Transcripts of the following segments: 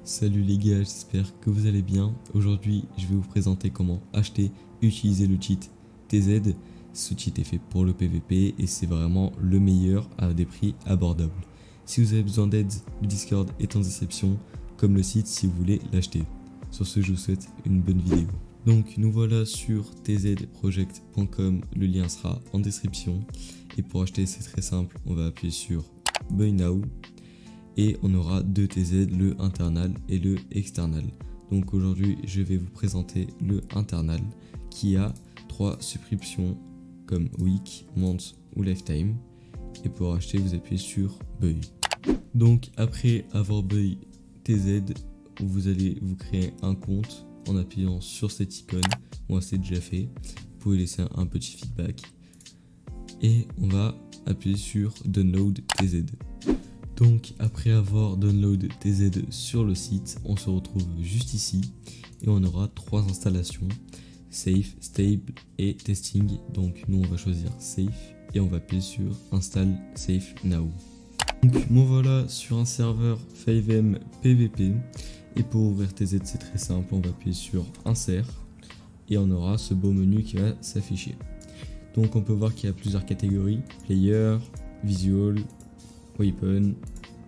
Salut les gars, j'espère que vous allez bien. Aujourd'hui, je vais vous présenter comment acheter et utiliser le cheat TZ. Ce cheat est fait pour le PVP et c'est vraiment le meilleur à des prix abordables. Si vous avez besoin d'aide, le Discord est en description, comme le site si vous voulez l'acheter. Sur ce, je vous souhaite une bonne vidéo. Donc nous voilà sur tzproject.com, le lien sera en description. Et pour acheter, c'est très simple, on va appuyer sur Buy Now. Et on aura deux TZ, le internal et le external. Donc aujourd'hui, je vais vous présenter le internal qui a 3 subscriptions comme week, month ou lifetime. Et pour acheter, vous appuyez sur Buy. Donc après avoir Buy TZ, vous allez vous créer un compte en appuyant sur cette icône. Moi, c'est déjà fait. Vous pouvez laisser un petit feedback. Et on va appuyer sur Download TZ. Donc après avoir download TZ sur le site, on se retrouve juste ici et on aura 3 installations, Safe, Stable et Testing. Donc nous on va choisir Safe et on va appuyer sur Install Safe Now. Donc me voilà sur un serveur 5M PVP et pour ouvrir TZ c'est très simple, on va appuyer sur Insert et on aura ce beau menu qui va s'afficher. Donc on peut voir qu'il y a plusieurs catégories, Player, Visual, Weapon,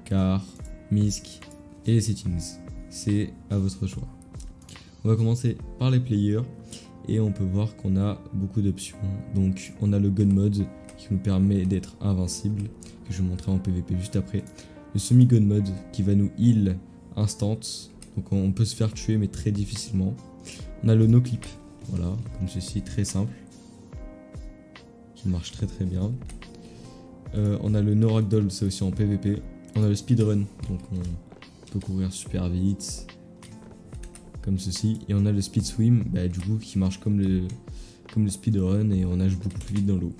Car, Misc et les settings. C'est à votre choix. On va commencer par les players et on peut voir qu'on a beaucoup d'options. Donc on a le Gun Mode qui nous permet d'être invincible, que je vais vous montrer en PVP juste après. Le Semi-Gun Mode qui va nous heal instant, donc on peut se faire tuer mais très difficilement. On a le No Clip, voilà, comme ceci, très simple, qui marche très très bien. On a le No Ragdoll, c'est aussi en PVP. On a le Speedrun, donc on peut courir super vite, comme ceci. Et on a le Speed Swim, du coup qui marche comme le Speedrun et on nage beaucoup plus vite dans l'eau.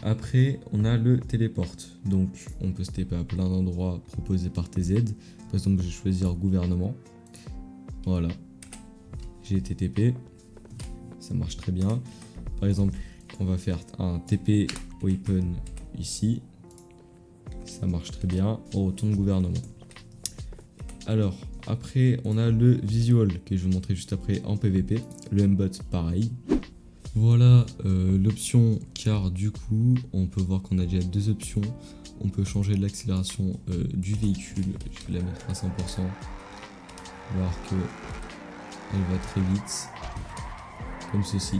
Après, on a le Téléport, donc on peut se TP à plein d'endroits proposés par TZ. Par exemple, je vais choisir Gouvernement. Voilà, j'ai été TP, ça marche très bien. Par exemple, on va faire un TP Weapon ici, ça marche très bien, on retourne gouvernement. Alors après on a le visual que je vais vous montrer juste après en PVP, le mbot pareil. Voilà l'option car du coup on peut voir qu'on a déjà 2 options. On peut changer l'accélération du véhicule, je vais la mettre à 100%, voir que elle va très vite comme ceci.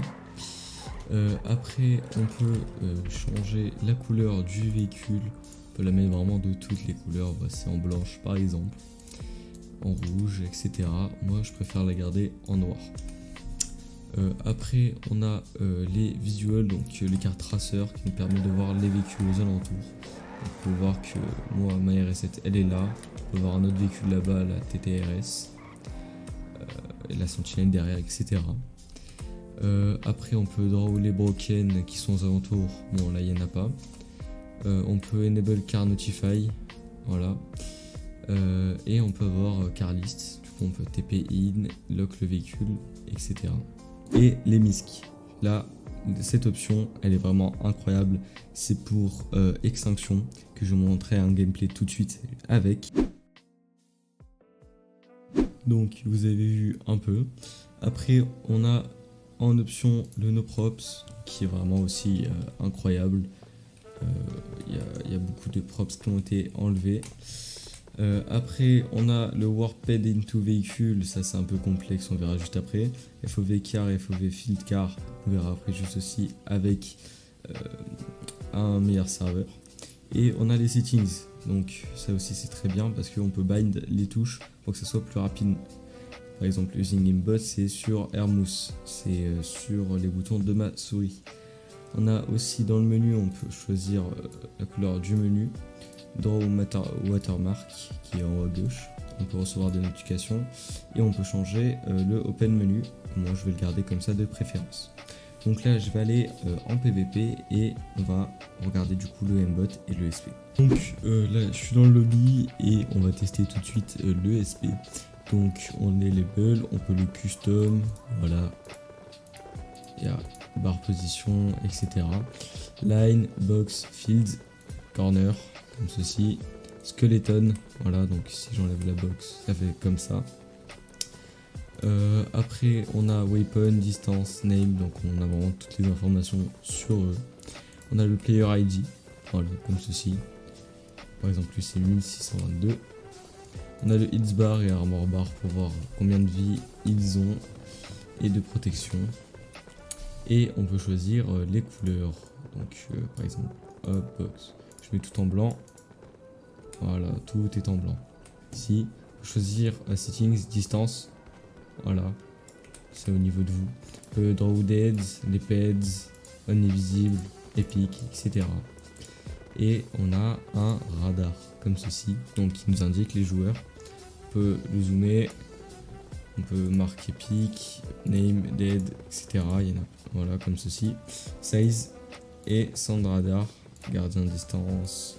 Après on peut changer la couleur du véhicule, on peut la mettre vraiment de toutes les couleurs, voici en blanche par exemple, en rouge, etc. Moi je préfère la garder en noir. Après on a les visuals, donc les cartes traceurs qui nous permettent de voir les véhicules aux alentours. On peut voir que moi ma RS7 elle est là, on peut voir un autre véhicule là-bas, la TTRS, la sentinelle derrière, etc. Après on peut draw les broken qui sont aux alentours, bon là il n'y en a pas. On peut enable car notify, voilà. Et on peut avoir car list, du coup on peut TP in, lock le véhicule, etc. Et les misc, là cette option elle est vraiment incroyable, c'est pour extinction que je vous montrerai un gameplay tout de suite avec. Donc vous avez vu un peu. Après on a en option le no props qui est vraiment aussi incroyable. Il y a beaucoup de props qui ont été enlevés. Après on a le warped into véhicule, ça c'est un peu complexe, on verra juste après. FOV car et FOV field car, on verra après juste aussi avec un meilleur serveur. Et on a les settings, donc ça aussi c'est très bien parce qu'on peut bind les touches pour que ça soit plus rapide. Par exemple, using aimbot, c'est sur Airmousse, c'est sur les boutons de ma souris. On a aussi dans le menu, on peut choisir la couleur du menu, draw watermark qui est en haut à gauche. On peut recevoir des notifications et on peut changer le open menu. Moi, je vais le garder comme ça de préférence. Donc là, je vais aller en PVP et on va regarder du coup le aimbot et le SP. Donc là, je suis dans le lobby et on va tester tout de suite le SP. Donc on est label, on peut le custom, voilà, il y a barre position, etc. Line, box, field, corner, comme ceci, skeleton, voilà, donc si j'enlève la box, ça fait comme ça. Après on a weapon, distance, name, donc on a vraiment toutes les informations sur eux. On a le player ID, voilà, comme ceci. Par exemple lui c'est 1622. On a le hits bar et armor bar pour voir combien de vie ils ont et de protection. Et on peut choisir les couleurs. Donc par exemple, hop, box. Je mets tout en blanc. Voilà, tout est en blanc. Ici, on peut choisir settings, distance. Voilà, c'est au niveau de vous. Draw deads, les peds, invisible, epic, etc. Et on a un radar comme ceci, donc qui nous indique les joueurs. On peut le zoomer, on peut marquer epic, name, dead, etc. Il y en a, voilà, comme ceci. Size et sound radar, gardien de distance.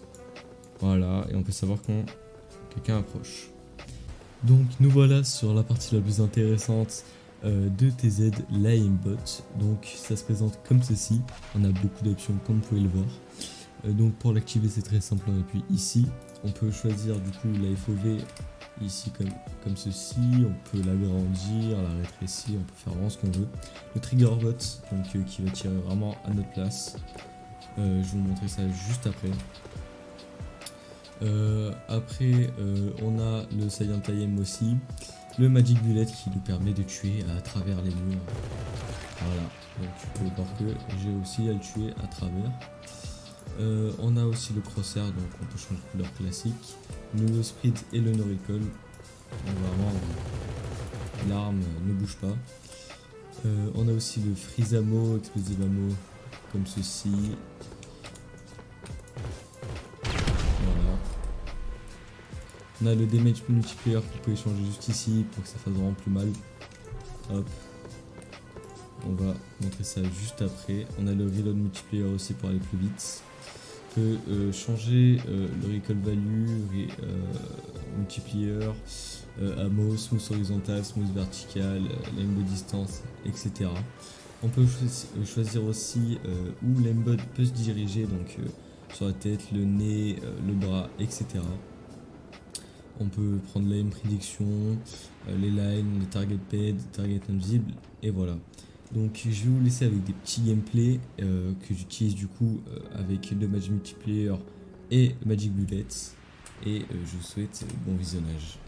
Voilà, et on peut savoir quand quelqu'un approche. Donc nous voilà sur la partie la plus intéressante de TZ, la aimbot. Donc ça se présente comme ceci. On a beaucoup d'options comme vous pouvez le voir. Donc pour l'activer c'est très simple, on appuie ici. On peut choisir du coup la FOV ici comme ceci. On peut l'agrandir, la rétrécir, on peut faire vraiment ce qu'on veut. Le trigger bot donc, qui va tirer vraiment à notre place. Je vais vous montrer ça juste après. Après on a le Silent IM aussi, le Magic Bullet qui nous permet de tuer à travers les murs. Voilà, donc tu peux voir que j'ai aussi à le tuer à travers. On a aussi le crosshair, donc on peut changer de couleur classique, le sprint et le no recall. Donc vraiment l'arme ne bouge pas. On a aussi le freeze ammo, explosive ammo comme ceci. On a le damage multiplier qu'on peut échanger juste ici pour que ça fasse vraiment plus mal. Hop. On va montrer ça juste après. On a le reload multiplier aussi pour aller plus vite. On peut changer le recall value, multiplier, ammo, smooth horizontal, smooth vertical, l'aimbot distance, etc. On peut choisir aussi où l'aimbot peut se diriger, donc sur la tête, le nez, le bras, etc. On peut prendre l'aim prédiction, les lines, les target paid, target invisible, et voilà. Donc je vais vous laisser avec des petits gameplays que j'utilise du coup avec le Magic Multiplayer et Magic Bullet. Et je vous souhaite bon visionnage.